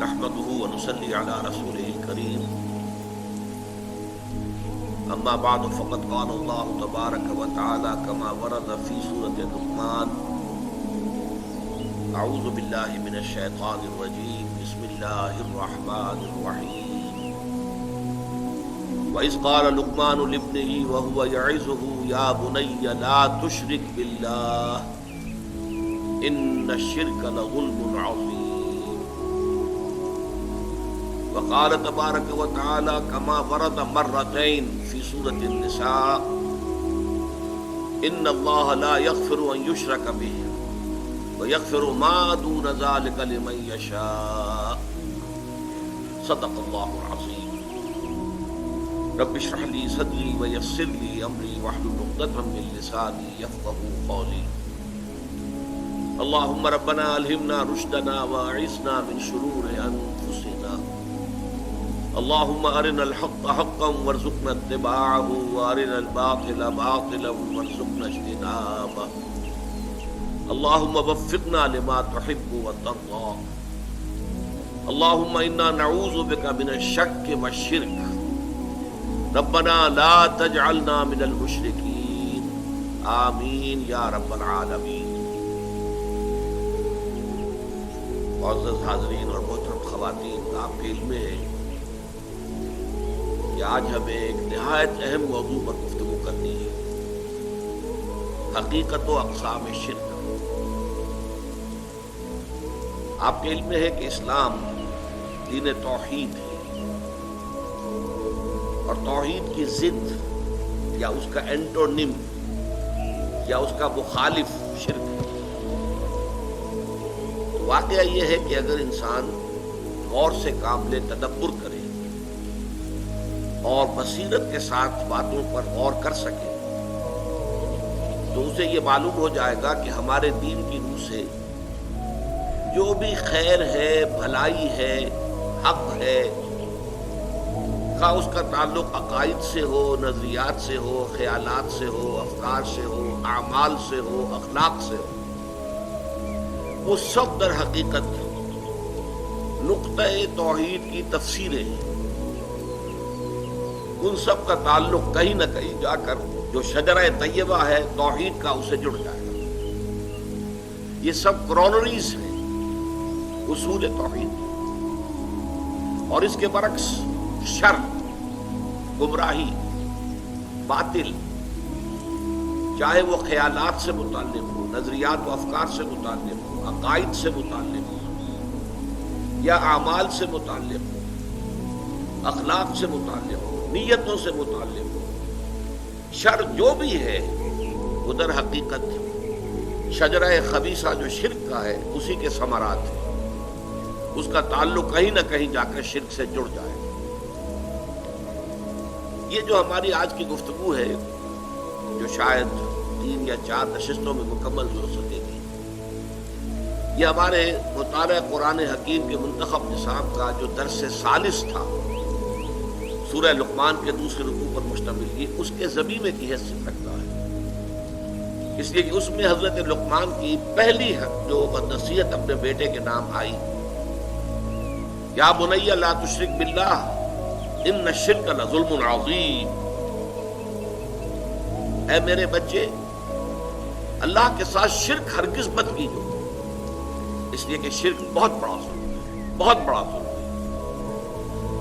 نحمده ونصلي على رسوله الكريم اما بعد فقد قال الله تبارك وتعالى كما ورد في سورة لقمان اعوذ بالله من الشيطان الرجيم بسم الله الرحمن الرحيم وإذ قال لقمان لابنه وهو يعظه يا بني لا تشرك بالله إن الشرك لظلم عظيم وقال تبارك وتعالى كما ورد مرتين في سورة النساء إن الله لا يغفر أن يشرك به ويغفر ما دون ذلك لمن يشاء صدق الله العظيم رب اشرح لي صدري ويسر لي أمري واحلل عقدة من لساني يفقهوا قولي اللهم ربنا ألهمنا رشدنا وأعصمنا من شرور أنفسنا اللهم أرنا الحق حقا وارزقنا اتباعه وأرنا الباطل باطلا وارزقنا اجتنابه اللهم وفقنا لما تحب وترضى اللهم إنا نعوذ بك من الشك والشرك ربنا لا تجعلنا من المشركين آمين یا رب العالمین۔ معزز حاضرین اور محترم خواتین، آپ کے علم میں ہے کہ آج ہمیں ایک نہایت اہم موضوع پر گفتگو کرنی ہے، حقیقت و اقسام شرک۔ آپ کے علم میں ہے کہ اسلام دین توحید ہے، اور توحید کی ضد یا اس کا اینٹونیم یا اس کا مخالف شرک ہے۔ تو واقعہ یہ ہے کہ اگر انسان غور سے کام لے، تدبر کرے اور بصیرت کے ساتھ باتوں پر غور کر سکے تو اسے یہ معلوم ہو جائے گا کہ ہمارے دین کی روح سے جو بھی خیر ہے، بھلائی ہے، حق ہے، خواہ اس کا تعلق عقائد سے ہو، نظریات سے ہو، خیالات سے ہو، افکار سے ہو، اعمال سے ہو، اخلاق سے ہو، وہ سب در حقیقت نقطہ توحید کی تفسیریں ہیں۔ ان سب کا تعلق کہیں نہ کہیں جا کر جو شجرہ طیبہ ہے توحید کا، اسے جڑ جائے گا۔ یہ سب کرونریز ہیں اصول توحید، اور اس کے برعکس شر، گمراہی، باطل، چاہے وہ خیالات سے متعلق ہو، نظریات و افکار سے متعلق ہو، عقائد سے متعلق ہو، یا اعمال سے متعلق ہو، اخلاق سے متعلق ہو، نیتوں سے متعلق ہو، شر جو بھی ہے وہ در حقیقت شجرہ خبیثہ جو شرک کا ہے اسی کے ثمرات ہیں۔ اس کا تعلق کہیں نہ کہیں جا کر شرک سے جڑ جائے۔ یہ جو ہماری آج کی گفتگو ہے، جو شاید 3 یا 4 نشستوں میں مکمل ہو سکے گی، یہ ہمارے مطالعہ قرآن حکیم کے منتخب نصاب کا جو درس ثالث تھا، سورہ لقمان کے دوسرے رکوع پر مشتمل کی، اس کے ضمیمے کی حیثیت رکھتا ہے، اس لیے کہ اس میں حضرت لقمان کی پہلی جو نصیحت اپنے بیٹے کے نام آئی، یا بنی لا تشرک باللہ ان الشرک لظلم عظیم، اے میرے بچے اللہ کے ساتھ شرک ہرگز مت کیجو، اس لیے کہ شرک بہت بڑا ظلم ہے، بہت بڑا ظلم ہے۔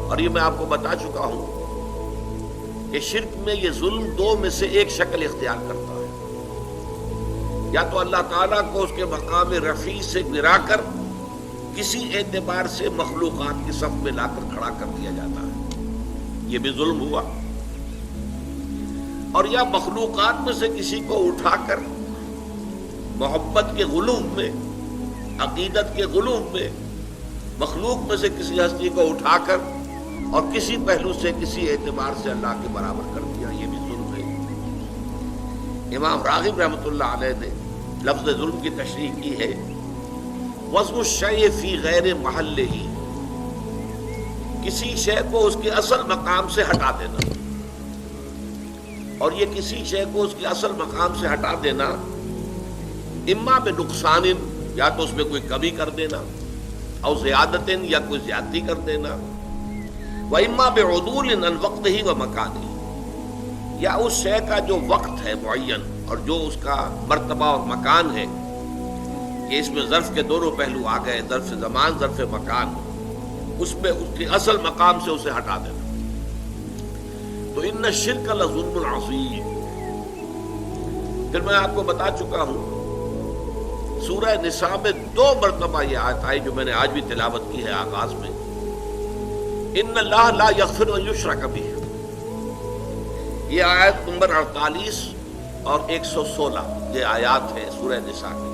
اور یہ میں آپ کو بتا چکا ہوں کہ شرک میں یہ ظلم 2 میں سے ایک شکل اختیار کرتا ہے، یا تو اللہ تعالیٰ کو اس کے مقام رفیع سے گرا کر کسی اعتبار سے مخلوقات کی صف میں لا کر کھڑا کر دیا جاتا ہے، یہ بھی ظلم ہوا، اور یا مخلوقات میں سے کسی کو اٹھا کر محبت کے غلوم میں، عقیدت کے غلوم میں، مخلوق میں سے کسی ہستی کو اٹھا کر اور کسی پہلو سے، کسی اعتبار سے اللہ کے برابر کر دیا، یہ بھی ظلم ہے۔ امام راغب رحمۃ اللہ علیہ نے لفظ ظلم کی تشریح کی ہے، وضع الشیء فی غیر محلہ، کسی شے کو اس کے اصل مقام سے ہٹا دینا، اور یہ کسی شے کو اس کے اصل مقام سے ہٹا دینا اما بنقصان، یا تو اس میں کوئی کمی کر دینا، اور زیادتن یا کوئی زیادتی کر دینا، وَإِمَّا بِعُدُولٍ عَنْ وَقْتِهِ وَمَكَانِهِ، یا اس شے کا جو وقت ہے معین اور جو اس کا مرتبہ اور مکان ہے، کہ اس میں ظرف کے دونوں پہلو آ گئے، ظرف زمان ظرف مکان، اس میں اس کے اصل مقام سے اسے ہٹا دینا۔ تو ان الشرک لظلم عظیم۔ پھر میں آپ کو بتا چکا ہوں سورہ نساء میں 2 مرتبہ یہ آیت آئی جو میں نے آج بھی تلاوت کی ہے آغاز میں، ان اللہ لا یغفر ان یشرک بہ۔ یہ آیت نمبر 48 اور 116 یہ آیات ہیں سورہ نساء کی۔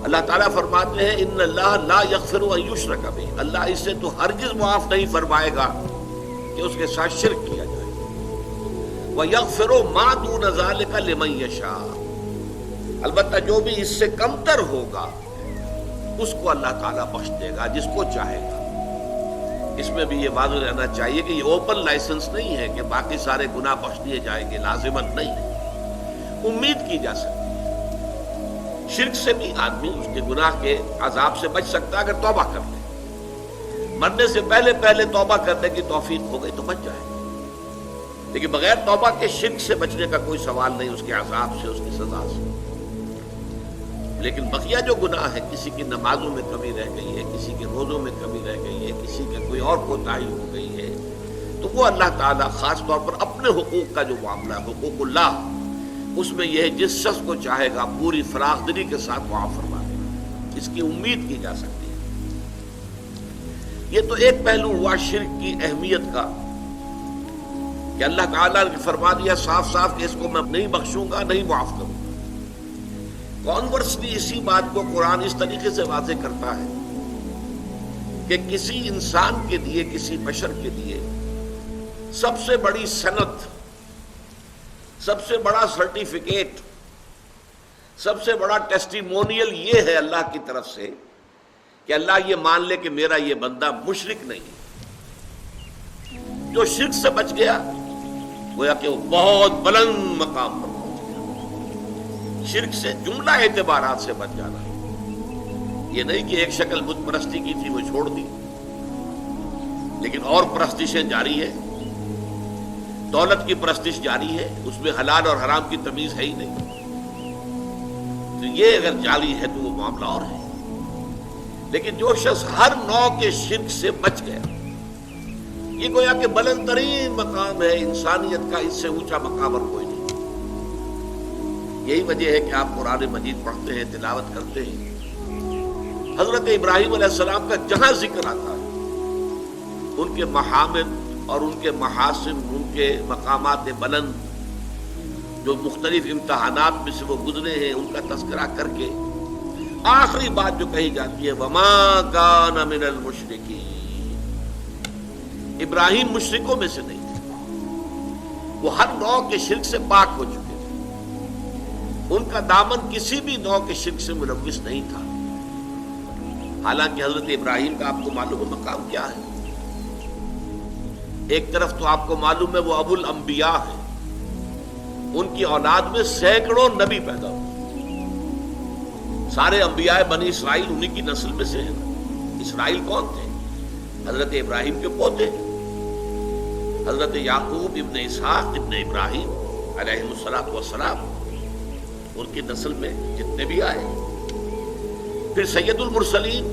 اللہ تعالیٰ فرماتے ہیں ان اللہ لا یغفر ان یشرک بہ، اللہ اسے تو ہرگز معاف نہیں فرمائے گا کہ اس کے ساتھ شرک کیا جائے، وَيَغْفِرُ مَا دُونَ ذَلِكَ لِمَن يَشَاءُ، البتہ جو بھی اس سے کمتر ہوگا اس کو اللہ تعالیٰ بخش دے گا جس کو چاہے گا۔ اس میں بھی یہ واضح رہنا چاہیے کہ یہ اوپن لائسنس نہیں ہے کہ باقی سارے گناہ بخش دیے جائیں گے، لازماً نہیں، امید کی جا سکتی ہے۔ شرک سے بھی آدمی اس کے گناہ کے عذاب سے بچ سکتا ہے اگر توبہ کر لے، مرنے سے پہلے پہلے توبہ کرنے کی توفیق ہو گئی تو بچ جائے گا، لیکن بغیر توبہ کے شرک سے بچنے کا کوئی سوال نہیں، اس کے عذاب سے، اس کی سزا سے۔ لیکن بقیہ جو گناہ ہے، کسی کی نمازوں میں کمی رہ گئی ہے، کسی کے روزوں میں کمی رہ گئی ہے، کسی کے کوئی اور کوتاہی ہو گئی ہے، تو وہ اللہ تعالیٰ خاص طور پر اپنے حقوق کا جو معاملہ ہے، حقوق اللہ، اس میں یہ ہے جس شخص کو چاہے گا پوری فراخ دلی کے ساتھ معاف فرما دے گا، اس کی امید کی جا سکتی ہے۔ یہ تو ایک پہلو ہوا شرک کی اہمیت کا کہ اللہ تعالیٰ نے فرما دیا صاف صاف کہ اس کو میں نہیں بخشوں گا، نہیں معاف کروں گا۔ کانورسلی اسی بات کو قرآن اس طریقے سے واضح کرتا ہے کہ کسی انسان کے لیے، کسی بشر کے لیے سب سے بڑی سند، سب سے بڑا سرٹیفکیٹ، سب سے بڑا ٹیسٹیمونیل یہ ہے اللہ کی طرف سے کہ اللہ یہ مان لے کہ میرا یہ بندہ مشرک نہیں ہے۔ جو شرک سے بچ گیا گویا کہ وہ بہت بلند مقام پر پہنچ گیا۔ شرک سے جملہ اعتبارات سے بچ جانا، یہ نہیں کہ ایک شکل بت پرستی کی تھی وہ چھوڑ دی، لیکن اور پرستشیں جاری ہے، دولت کی پرستش جاری ہے، اس میں حلال اور حرام کی تمیز ہے ہی نہیں، تو یہ اگر جاری ہے تو وہ معاملہ اور ہے۔ لیکن جو شخص ہر نوع کے شرک سے بچ گیا، یہ گویا کہ بلند ترین مقام ہے انسانیت کا، اس سے اونچا مقام اور کوئی نہیں۔ یہی وجہ ہے کہ آپ قرآن مجید پڑھتے ہیں، تلاوت کرتے ہیں، حضرت ابراہیم علیہ السلام کا جہاں ذکر آتا ہے ان کے محامد اور ان کے محاسن، ان کے مقامات بلند جو مختلف امتحانات میں سے وہ گزرے ہیں، ان کا تذکرہ کر کے آخری بات جو کہی جاتی ہے وَمَا كَانَ مِنَ الْمُشْرِكِينَ، ابراہیم مشرکوں میں سے نہیں تھے، وہ ہر نوع کے شرک سے پاک ہو چکے تھے، ان کا دامن کسی بھی نوع کے شرک سے ملوث نہیں تھا۔ حالانکہ حضرت ابراہیم کا آپ کو معلوم ہے مقام کیا ہے، ایک طرف تو آپ کو معلوم ہے وہ ابو الانبیاء ہے، ان کی اولاد میں سینکڑوں نبی پیدا ہوئے، سارے انبیاء بنی اسرائیل انہی کی نسل میں سے ہیں۔ اسرائیل کون تھے؟ حضرت ابراہیم کے پوتے، حضرت یعقوب ابن اسحاق ابن ابراہیم علیہ السلام، ان کی نسل میں جتنے بھی آئے۔ پھر سید المرسلین،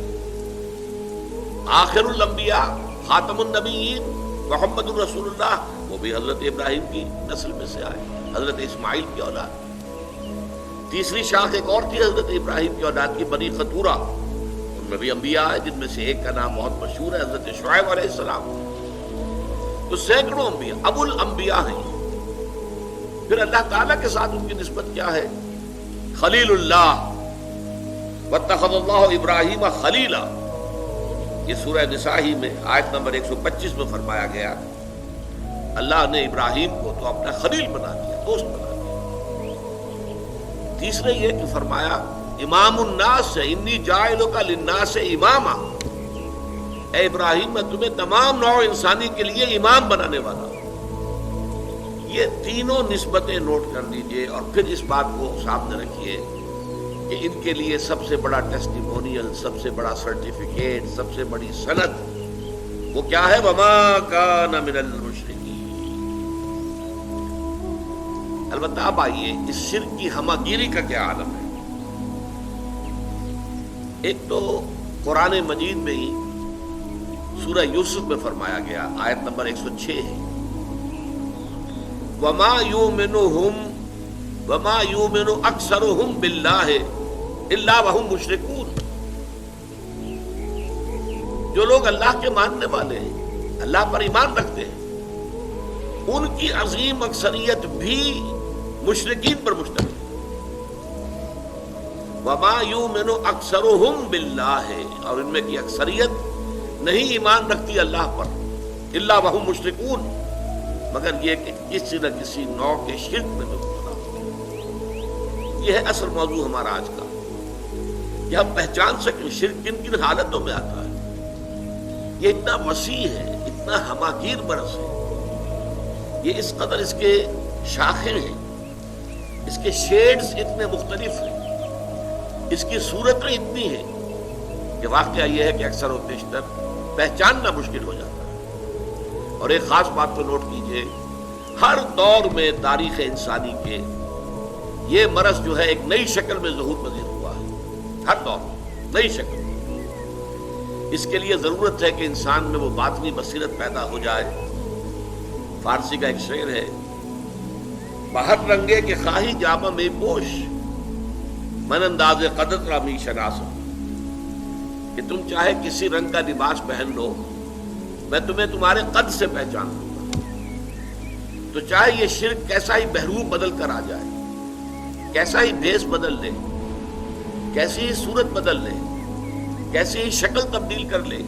آخر الانبیاء، خاتم النبیین محمد الرسول اللہ، وہ بھی حضرت ابراہیم کی نسل میں سے آئے، حضرت اسماعیل کی اولاد۔ تیسری شاخ ایک اور تھی حضرت ابراہیم کی اولاد کی، بنی خطورہ، ان میں بھی انبیاء آئے، جن میں سے ایک کا نام بہت مشہور ہے حضرت شعیب علیہ السلام۔ تو سینکڑوں انبیاء، ابو الانبیاء ہیں۔ پھر اللہ تعالیٰ کے ساتھ ان کی نسبت کیا ہے؟ خلیل اللہ، واتخذ اللہ ابراہیم خلیلا، یہ سورہ نساء ہی میں آیت نمبر 125 میں فرمایا گیا، اللہ نے ابراہیم کو تو اپنا خلیل بنا دیا، دوست بنا دیا۔ تیسرے یہ کہ فرمایا امام الناس، انی جاعلک للناس اماما، اے ابراہیم میں تمہیں تمام نوع انسانی کے لیے امام بنانے والا ہوں۔ یہ تینوں نسبتیں نوٹ کر لیجئے اور پھر اس بات کو سامنے رکھیے کہ ان کے لیے سب سے بڑا ٹیسٹیمونیل، سب سے بڑا سرٹیفکیٹ، سب سے بڑی سند وہ کیا ہے؟ وما کان من المشرکین۔ البتہ اب آئیے اس شرک کی ہماگیری کا کیا عالم ہے۔ ایک تو قرآن مجید میں ہی سورہ یوسف میں فرمایا گیا، آیت نمبر 106 ہے، وما یؤمن اکثرهم باللہ الا وهم مشرکون۔ جو لوگ اللہ کے ماننے والے ہیں، اللہ پر ایمان رکھتے ہیں، ان کی عظیم اکثریت بھی مشرکین پر مشتمل ہے۔ وما یؤمن اکثرهم باللہ، اور ان میں کی اکثریت نہیں ایمان رکھتی اللہ پر، الا وهم مشرکون، مگر یہ کہ کسی نہ کسی نوع کے شرک میں مبتلا ہو۔ یہ ہے اصل موضوع ہمارا آج کا، کہ ہم پہچان سکیں شرک کن کن حالتوں میں آتا ہے۔ یہ اتنا وسیع ہے، اتنا ہماگیر برس ہے، یہ اس قدر اس کے شاخیں ہیں، اس کے شیڈز اتنے مختلف ہیں، اس کی صورتیں اتنی ہیں کہ واقعہ یہ ہے کہ اکثر و بیشتر پہچاننا مشکل ہو جاتا ہے۔ اور ایک خاص بات کو نوٹ کیجئے، ہر دور میں تاریخ انسانی کے یہ مرض جو ہے ایک نئی شکل میں ظہور پذیر ہوا ہے، ہر دور میں نئی شکل۔ اس کے لیے ضرورت ہے کہ انسان میں وہ باطنی بصیرت پیدا ہو جائے۔ فارسی کا ایک شعر ہے، بہر رنگے کے خواہی جامہ میں پوش، من انداز قدر را می شناسم، کہ تم چاہے کسی رنگ کا لباس پہن لو، میں تمہیں تمہارے قد سے پہچان لوں گا۔ تو چاہے یہ شرک کیسا ہی بہروپ بدل کر آ جائے، کیسا ہی بھیس بدل لے، کیسی ہی صورت بدل لے، کیسی ہی شکل تبدیل کر لے،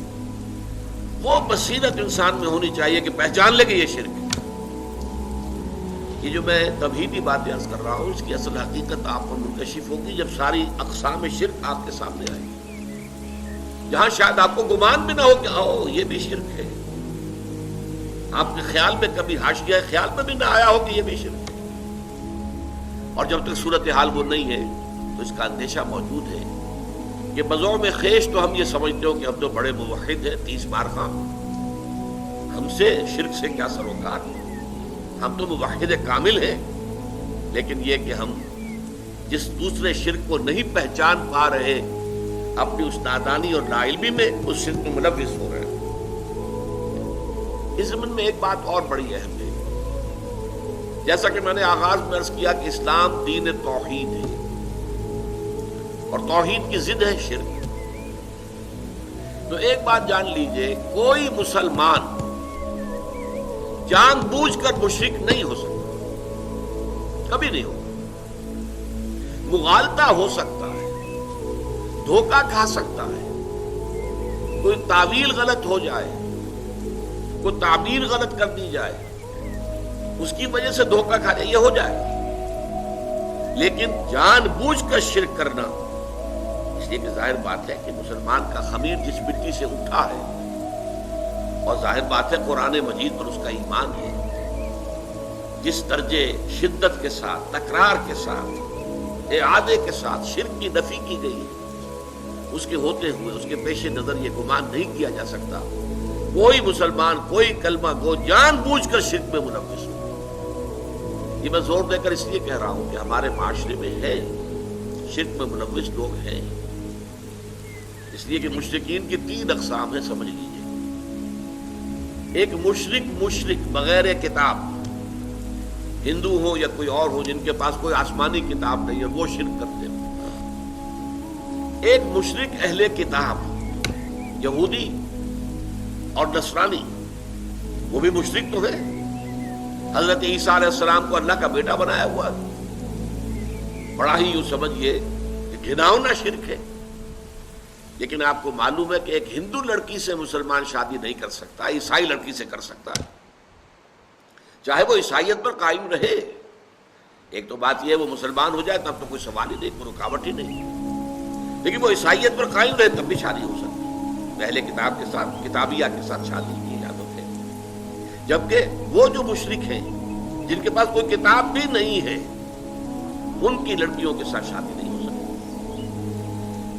وہ بصیرت انسان میں ہونی چاہیے کہ پہچان لے کہ یہ شرک ہے۔ یہ جو میں تبہیدی باتیں عرض کر رہا ہوں، اس کی اصل حقیقت آپ کو منکشف ہوگی جب ساری اقسام شرک آپ کے سامنے آئے گی، جہاں شاید آپ کو گمان بھی نہ ہو کہ یہ بھی شرک ہے، آپ کے خیال میں کبھی حاشیہ خیال میں بھی نہ آیا ہو کہ یہ بھی شرک ہے۔ اور جب تک صورتحال وہ نہیں ہے تو اس کا اندیشہ موجود ہے کہ بذوق خیش تو ہم یہ سمجھتے ہو کہ ہم تو بڑے موحد ہیں، 30 بار خواں، ہم سے شرک سے کیا سروکار، ہم تو موحد کامل ہیں، لیکن یہ کہ ہم جس دوسرے شرک کو نہیں پہچان پا رہے، اپنی اس نادانی اور لاعلمی میں اس شرک میں ملوث ہو رہے ہیں۔ اس ضمن میں ایک بات اور بڑی اہم ہے، جیسا کہ میں نے آغاز میں عرض کیا کہ اسلام دین توحید ہے، اور توحید کی ضد ہے شرک۔ تو ایک بات جان لیجئے، کوئی مسلمان جان بوجھ کر مشرک نہیں ہو سکتا، کبھی نہیں ہوگا۔ مغالطہ ہو سکتا ہے، دھوکہ کھا سکتا ہے، کوئی تعویل غلط ہو جائے، کوئی تعبیر غلط کر دی جائے، اس کی وجہ سے دھوکہ کھا جائے، یہ ہو جائے، لیکن جان بوجھ کر شرک کرنا، اس لیے کہ ظاہر بات ہے کہ مسلمان کا خمیر جس مٹی سے اٹھا ہے، اور ظاہر بات ہے قرآن مجید پر اس کا ایمان ہے، جس درجے شدت کے ساتھ، تکرار کے ساتھ، اعادے کے ساتھ شرک کی نفی کی گئی ہے، اس کے ہوتے ہوئے اس کے پیش نظر یہ گمان نہیں کیا جا سکتا کوئی مسلمان، کوئی کلمہ گو جان بوجھ کر شرک میں ملوث ہو۔ یہ میں زور دے کر اس لیے کہہ رہا ہوں کہ ہمارے معاشرے میں ہے شرک میں ملوث لوگ ہیں، اس لیے کہ مشرکین کی 3 اقسام ہیں، سمجھ لیجیے۔ ایک مشرک بغیر کتاب، ہندو ہو یا کوئی اور ہو جن کے پاس کوئی آسمانی کتاب نہیں ہے، وہ شرک کرتے ہیں۔ ایک مشرک اہل کتاب، یہودی اور نصرانی، وہ بھی مشرک تو ہے، حضرت عیسیٰ علیہ السلام کو اللہ کا بیٹا بنایا ہوا، بڑا ہی یوں سمجھیے کہ گھناؤنا شرک ہے۔ لیکن آپ کو معلوم ہے کہ ایک ہندو لڑکی سے مسلمان شادی نہیں کر سکتا، عیسائی لڑکی سے کر سکتا ہے، چاہے وہ عیسائیت پر قائم رہے۔ ایک تو بات یہ ہے وہ مسلمان ہو جائے تب تو کوئی سوال ہی نہیں، کوئی رکاوٹ ہی نہیں، لیکن وہ عیسائیت پر قائم رہے تب بھی شادی ہو سکتی ہے، پہلے کتاب کے ساتھ، کتابیہ کے ساتھ شادی کی اجازت ہے۔ جبکہ وہ جو مشرک ہیں جن کے پاس کوئی کتاب بھی نہیں ہے، ان کی لڑکیوں کے ساتھ شادی نہیں ہو سکتی۔